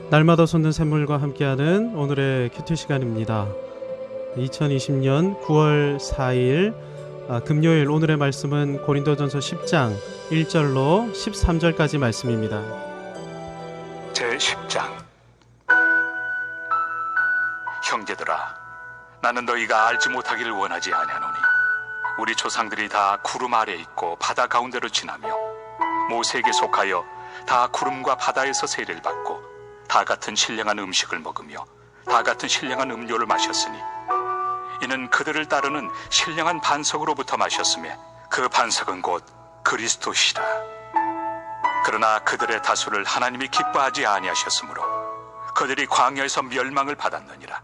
날마다 솟는 샘물과 함께하는 오늘의 큐티 시간입니다. 2020년 9월 4일 금요일, 오늘의 말씀은 고린도전서 10장 1절로 13절까지 말씀입니다. 제10장. 형제들아, 나는 너희가 알지 못하기를 원하지 아니하노니 우리 조상들이 다 구름 아래 있고 바다 가운데로 지나며 모세에게 속하여 다 구름과 바다에서 세례를 받고 다 같은 신령한 음식을 먹으며 다 같은 신령한 음료를 마셨으니 이는 그들을 따르는 신령한 반석으로부터 마셨으며 그 반석은 곧 그리스도시라. 그러나 그들의 다수를 하나님이 기뻐하지 아니하셨으므로 그들이 광야에서 멸망을 받았느니라.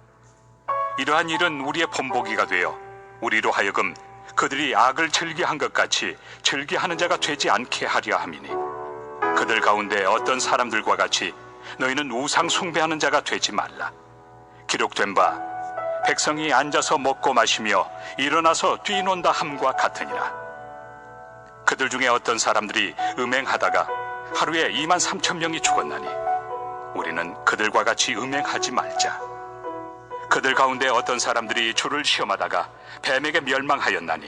이러한 일은 우리의 본보기가 되어 우리로 하여금 그들이 악을 즐기한 것 같이 즐기하는 자가 되지 않게 하려 함이니, 그들 가운데 어떤 사람들과 같이 너희는 우상 숭배하는 자가 되지 말라. 기록된 바 백성이 앉아서 먹고 마시며 일어나서 뛰논다 함과 같으니라. 그들 중에 어떤 사람들이 음행하다가 하루에 23,000명이 죽었나니 우리는 그들과 같이 음행하지 말자. 그들 가운데 어떤 사람들이 주를 시험하다가 뱀에게 멸망하였나니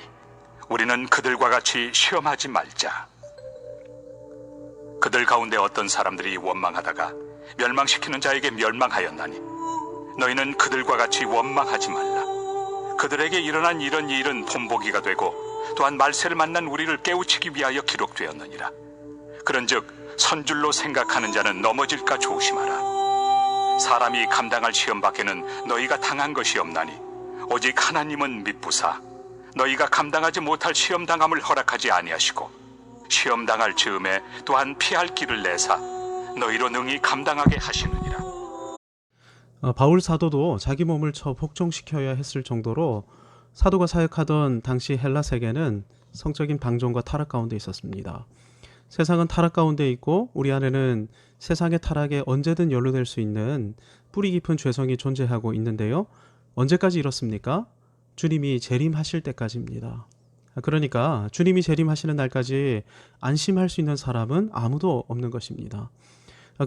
우리는 그들과 같이 시험하지 말자. 그들 가운데 어떤 사람들이 원망하다가 멸망시키는 자에게 멸망하였나니 너희는 그들과 같이 원망하지 말라. 그들에게 일어난 이런 일은 본보기가 되고 또한 말세를 만난 우리를 깨우치기 위하여 기록되었느니라. 그런즉 선줄로 생각하는 자는 넘어질까 조심하라. 사람이 감당할 시험 밖에는 너희가 당한 것이 없나니 오직 하나님은 미쁘사 너희가 감당하지 못할 시험 당함을 허락하지 아니하시고 시험 당할 즈음에 또한 피할 길을 내사 너희로 능히 감당하게 하시느니라. 바울 사도도 자기 몸을 복종시켜야 했을 정도로 사도가 사역하던 당시 헬라 세계는 성적인 방종과 타락 가운데 있었습니다. 세상은 타락 가운데 있고 우리 안에는 세상의 타락에 언제든 연루될 수 있는 뿌리 깊은 죄성이 존재하고 있는데요. 언제까지 이렇습니까? 주님이 재림하실 때까지입니다. 그러니까 주님이 재림하시는 날까지 안심할 수 있는 사람은 아무도 없는 것입니다.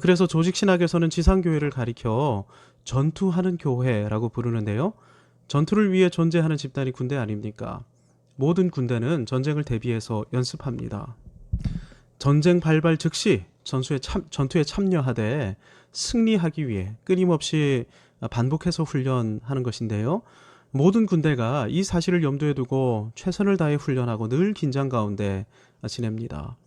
그래서 조직신학에서는 지상교회를 가리켜 전투하는 교회라고 부르는데요. 전투를 위해 존재하는 집단이 군대 아닙니까? 모든 군대는 전쟁을 대비해서 연습합니다. 전쟁 발발 즉시 전투에 참여하되 승리하기 위해 끊임없이 반복해서 훈련하는 것인데요. 모든 군대가 이 사실을 염두에 두고 최선을 다해 훈련하고 늘 긴장 가운데 지냅니다.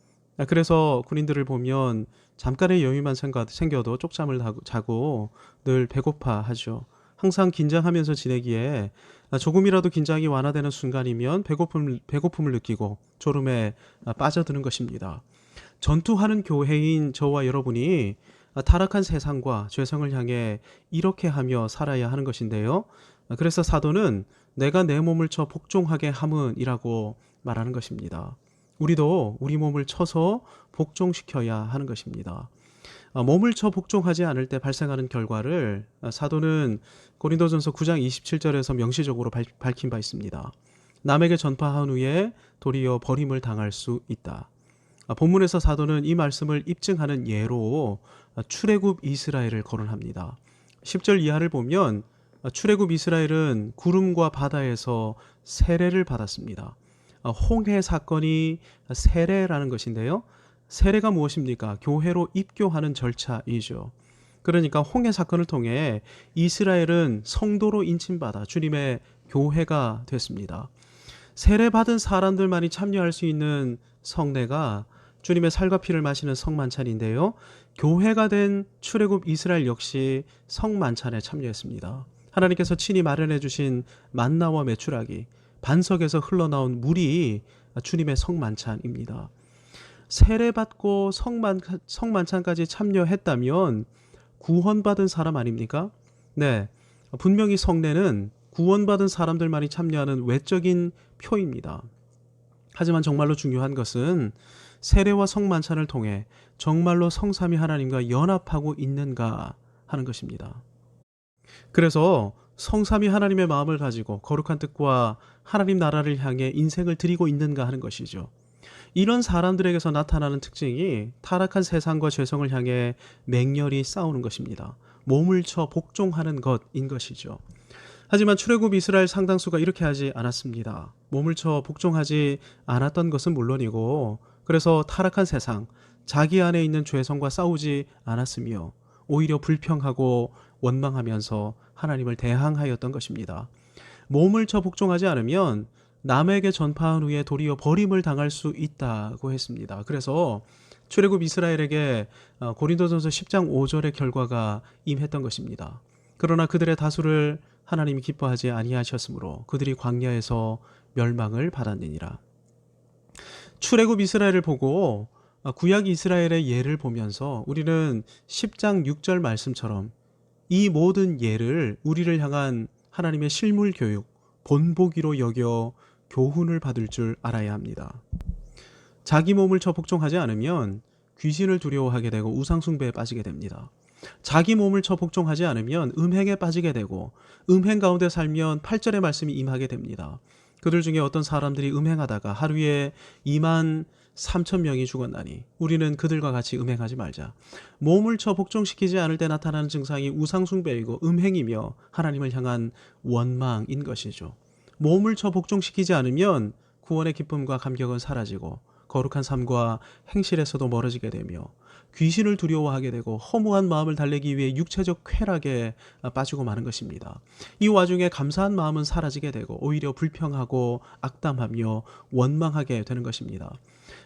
그래서 군인들을 보면 잠깐의 여유만 생겨도 쪽잠을 자고 늘 배고파하죠. 항상 긴장하면서 지내기에 조금이라도 긴장이 완화되는 순간이면 배고픔을 느끼고 졸음에 빠져드는 것입니다. 전투하는 교회인 저와 여러분이 타락한 세상과 죄성을 향해 이렇게 하며 살아야 하는 것인데요. 그래서 사도는 내가 내 몸을 쳐 복종하게 함은이라고 말하는 것입니다. 우리도 우리 몸을 쳐서 복종시켜야 하는 것입니다. 몸을 쳐 복종하지 않을 때 발생하는 결과를 사도는 고린도전서 9장 27절에서 명시적으로 밝힌 바 있습니다. 남에게 전파한 후에 도리어 버림을 당할 수 있다. 본문에서 사도는 이 말씀을 입증하는 예로 출애굽 이스라엘을 거론합니다. 10절 이하를 보면 출애굽 이스라엘은 구름과 바다에서 세례를 받았습니다. 홍해 사건이 세례라는 것인데요. 세례가 무엇입니까? 교회로 입교하는 절차이죠. 그러니까 홍해 사건을 통해 이스라엘은 성도로 인침받아 주님의 교회가 됐습니다. 세례받은 사람들만이 참여할 수 있는 성례가 주님의 살과 피를 마시는 성만찬인데요. 교회가 된 출애굽 이스라엘 역시 성만찬에 참여했습니다. 하나님께서 친히 마련해 주신 만나와 메추라기, 반석에서 흘러나온 물이 주님의 성만찬입니다. 세례받고 성만찬까지 참여했다면 구원받은 사람 아닙니까? 네, 분명히 성례는 구원받은 사람들만이 참여하는 외적인 표입니다. 하지만 정말로 중요한 것은 세례와 성만찬을 통해 정말로 성삼위 하나님과 연합하고 있는가 하는 것입니다. 그래서 성삼위 하나님의 마음을 가지고 거룩한 뜻과 하나님 나라를 향해 인생을 드리고 있는가 하는 것이죠. 이런 사람들에게서 나타나는 특징이 타락한 세상과 죄성을 향해 맹렬히 싸우는 것입니다. 몸을 쳐 복종하는 것인 것이죠. 하지만 출애굽 이스라엘 상당수가 이렇게 하지 않았습니다. 몸을 쳐 복종하지 않았던 것은 물론이고, 그래서 타락한 세상, 자기 안에 있는 죄성과 싸우지 않았으며 오히려 불평하고 원망하면서 하나님을 대항하였던 것입니다. 몸을 쳐 복종하지 않으면 남에게 전파한 후에 도리어 버림을 당할 수 있다고 했습니다. 그래서 출애굽 이스라엘에게 고린도전서 10장 5절의 결과가 임했던 것입니다. 그러나 그들의 다수를 하나님이 기뻐하지 아니하셨으므로 그들이 광야에서 멸망을 받았느니라. 출애굽 이스라엘을 보고 구약 이스라엘의 예를 보면서 우리는 10장 6절 말씀처럼 이 모든 예를 우리를 향한 하나님의 실물 교육, 본보기로 여겨 교훈을 받을 줄 알아야 합니다. 자기 몸을 쳐 복종하지 않으면 귀신을 두려워하게 되고 우상숭배에 빠지게 됩니다. 자기 몸을 쳐 복종하지 않으면 음행에 빠지게 되고 음행 가운데 살면 8절의 말씀이 임하게 됩니다. 그들 중에 어떤 사람들이 음행하다가 하루에 2만 3천 명이 죽었나니 우리는 그들과 같이 음행하지 말자. 몸을 쳐 복종시키지 않을 때 나타나는 증상이 우상숭배이고 음행이며 하나님을 향한 원망인 것이죠. 몸을 쳐 복종시키지 않으면 구원의 기쁨과 감격은 사라지고 거룩한 삶과 행실에서도 멀어지게 되며 귀신을 두려워하게 되고 허무한 마음을 달래기 위해 육체적 쾌락에 빠지고 마는 것입니다. 이 와중에 감사한 마음은 사라지게 되고 오히려 불평하고 악담하며 원망하게 되는 것입니다.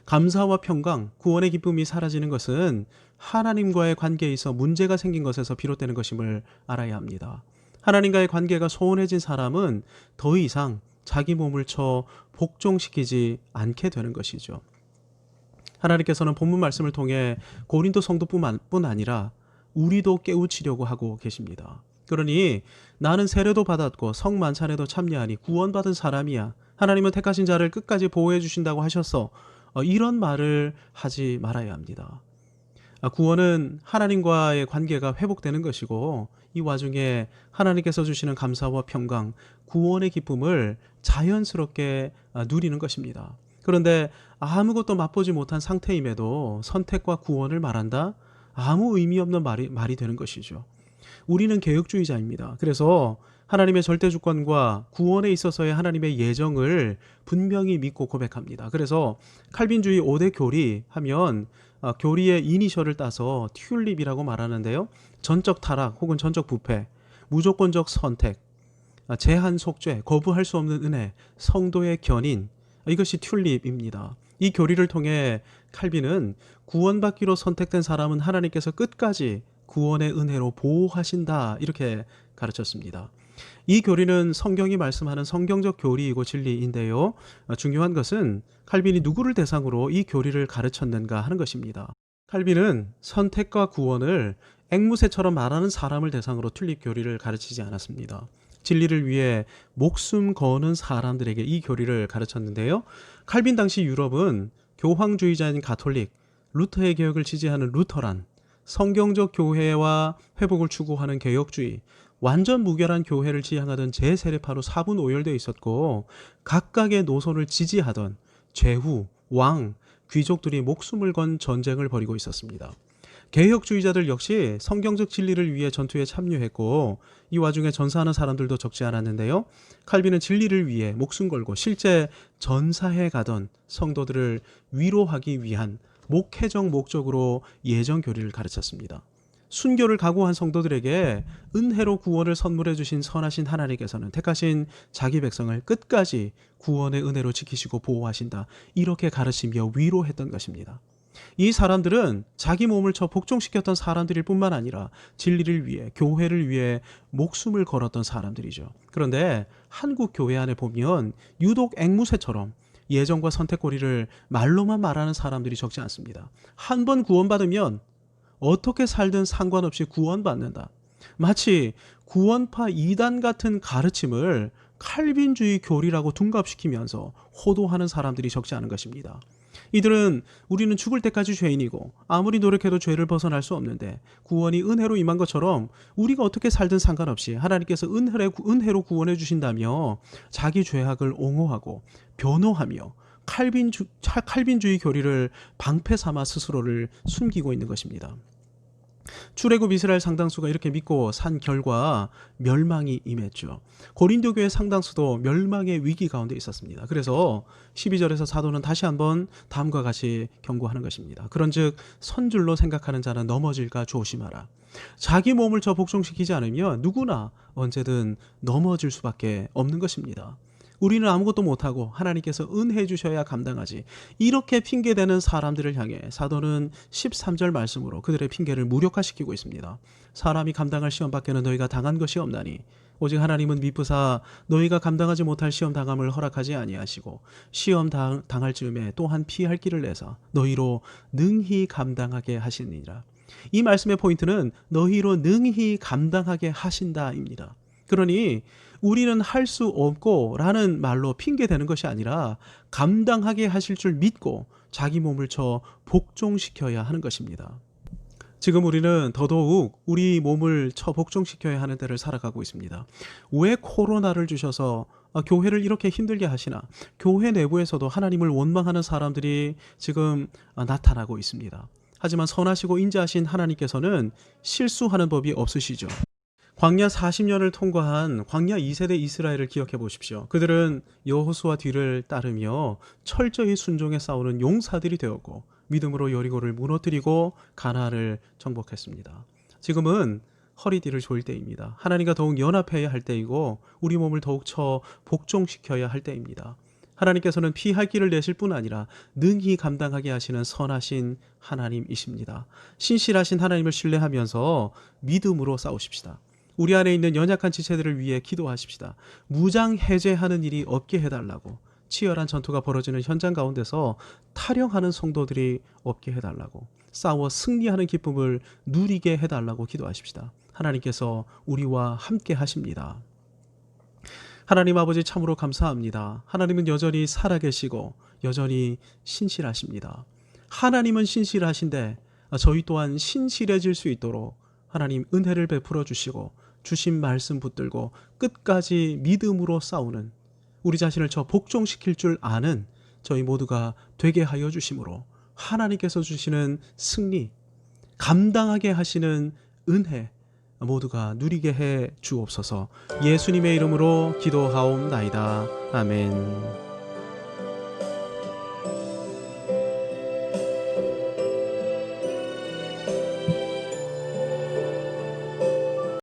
감사와 평강, 구원의 기쁨이 사라지는 것은 하나님과의 관계에 있어 문제가 생긴 것에서 비롯되는 것임을 알아야 합니다. 하나님과의 관계가 소원해진 사람은 더 이상 자기 몸을 쳐 복종시키지 않게 되는 것이죠. 하나님께서는 본문 말씀을 통해 고린도 성도뿐 아니라 우리도 깨우치려고 하고 계십니다. 그러니 나는 세례도 받았고 성만찬에도 참여하니 구원받은 사람이야. 하나님은 택하신 자를 끝까지 보호해 주신다고 하셔서 이런 말을 하지 말아야 합니다. 구원은 하나님과의 관계가 회복되는 것이고 이 와중에 하나님께서 주시는 감사와 평강, 구원의 기쁨을 자연스럽게 누리는 것입니다. 그런데 아무것도 맛보지 못한 상태임에도 선택과 구원을 말한다? 아무 의미 없는 말이 되는 것이죠. 우리는 개혁주의자입니다. 그래서 하나님의 절대주권과 구원에 있어서의 하나님의 예정을 분명히 믿고 고백합니다. 그래서 칼빈주의 5대 교리 하면 교리의 이니셜을 따서 튤립이라고 말하는데요. 전적 타락 혹은 전적 부패, 무조건적 선택, 제한 속죄, 거부할 수 없는 은혜, 성도의 견인, 이것이 튤립입니다. 이 교리를 통해 칼빈은 구원받기로 선택된 사람은 하나님께서 끝까지 구원의 은혜로 보호하신다 이렇게 가르쳤습니다. 이 교리는 성경이 말씀하는 성경적 교리이고 진리인데요. 중요한 것은 칼빈이 누구를 대상으로 이 교리를 가르쳤는가 하는 것입니다. 칼빈은 선택과 구원을 앵무새처럼 말하는 사람을 대상으로 튤립 교리를 가르치지 않았습니다. 진리를 위해 목숨 거는 사람들에게 이 교리를 가르쳤는데요. 칼빈 당시 유럽은 교황주의자인 가톨릭, 루터의 개혁을 지지하는 루터란, 성경적 교회와 회복을 추구하는 개혁주의, 완전 무결한 교회를 지향하던 제세례파로 사분오열되어 있었고 각각의 노선을 지지하던 제후, 왕, 귀족들이 목숨을 건 전쟁을 벌이고 있었습니다. 개혁주의자들 역시 성경적 진리를 위해 전투에 참여했고 이 와중에 전사하는 사람들도 적지 않았는데요. 칼빈은 진리를 위해 목숨 걸고 실제 전사해 가던 성도들을 위로하기 위한 목회적 목적으로 예정 교리를 가르쳤습니다. 순교를 각오한 성도들에게 은혜로 구원을 선물해 주신 선하신 하나님께서는 택하신 자기 백성을 끝까지 구원의 은혜로 지키시고 보호하신다. 이렇게 가르치며 위로했던 것입니다. 이 사람들은 자기 몸을 쳐 복종시켰던 사람들일 뿐만 아니라 진리를 위해, 교회를 위해 목숨을 걸었던 사람들이죠. 그런데 한국 교회 안에 보면 유독 앵무새처럼 예정과 선택고리를 말로만 말하는 사람들이 적지 않습니다. 한 번 구원받으면 어떻게 살든 상관없이 구원받는다. 마치 구원파 이단 같은 가르침을 칼빈주의 교리라고 둔갑시키면서 호도하는 사람들이 적지 않은 것입니다. 이들은 우리는 죽을 때까지 죄인이고 아무리 노력해도 죄를 벗어날 수 없는데 구원이 은혜로 임한 것처럼 우리가 어떻게 살든 상관없이 하나님께서 은혜로 구원해 주신다며 자기 죄악을 옹호하고 변호하며 칼빈주의 교리를 방패 삼아 스스로를 숨기고 있는 것입니다. 출애굽 이스라엘 상당수가 이렇게 믿고 산 결과 멸망이 임했죠. 고린도 교회 상당수도 멸망의 위기 가운데 있었습니다. 그래서 12절에서 사도는 다시 한번 다음과 같이 경고하는 것입니다. 그런즉 선줄로 생각하는 자는 넘어질까 조심하라. 자기 몸을 저 복종시키지 않으면 누구나 언제든 넘어질 수밖에 없는 것입니다. 우리는 아무것도 못하고 하나님께서 은혜 주셔야 감당하지. 이렇게 핑계대는 사람들을 향해 사도는 13절 말씀으로 그들의 핑계를 무력화시키고 있습니다. 사람이 감당할 시험 밖에는 너희가 당한 것이 없나니 오직 하나님은 미쁘사 너희가 감당하지 못할 시험 당함을 허락하지 아니하시고 시험 당할 즈음에 또한 피할 길을 내사 너희로 능히 감당하게 하시니라. 이 말씀의 포인트는 너희로 능히 감당하게 하신다입니다. 그러니 우리는 할 수 없고 라는 말로 핑계대는 것이 아니라 감당하게 하실 줄 믿고 자기 몸을 쳐 복종시켜야 하는 것입니다. 지금 우리는 더더욱 우리 몸을 쳐 복종시켜야 하는 때를 살아가고 있습니다. 왜 코로나를 주셔서 교회를 이렇게 힘들게 하시나? 교회 내부에서도 하나님을 원망하는 사람들이 지금 나타나고 있습니다. 하지만 선하시고 인자하신 하나님께서는 실수하는 법이 없으시죠. 광야 40년을 통과한 광야 2세대 이스라엘을 기억해 보십시오. 그들은 여호수아 뒤를 따르며 철저히 순종해 싸우는 용사들이 되었고 믿음으로 여리고를 무너뜨리고 가나안을 정복했습니다. 지금은 허리띠를 조일 때입니다. 하나님과 더욱 연합해야 할 때이고 우리 몸을 더욱 쳐 복종시켜야 할 때입니다. 하나님께서는 피할 길을 내실 뿐 아니라 능히 감당하게 하시는 선하신 하나님이십니다. 신실하신 하나님을 신뢰하면서 믿음으로 싸우십시다. 우리 안에 있는 연약한 지체들을 위해 기도하십시다. 무장 해제하는 일이 없게 해달라고. 치열한 전투가 벌어지는 현장 가운데서 탈영하는 성도들이 없게 해달라고. 싸워 승리하는 기쁨을 누리게 해달라고 기도하십시다. 하나님께서 우리와 함께 하십니다. 하나님 아버지 참으로 감사합니다. 하나님은 여전히 살아계시고 여전히 신실하십니다. 하나님은 신실하신데 저희 또한 신실해질 수 있도록 하나님 은혜를 베풀어 주시고 주신 말씀 붙들고 끝까지 믿음으로 싸우는 우리 자신을 저 복종시킬 줄 아는 저희 모두가 되게 하여 주심으로 하나님께서 주시는 승리, 감당하게 하시는 은혜 모두가 누리게 해 주옵소서. 예수님의 이름으로 기도하옵나이다. 아멘.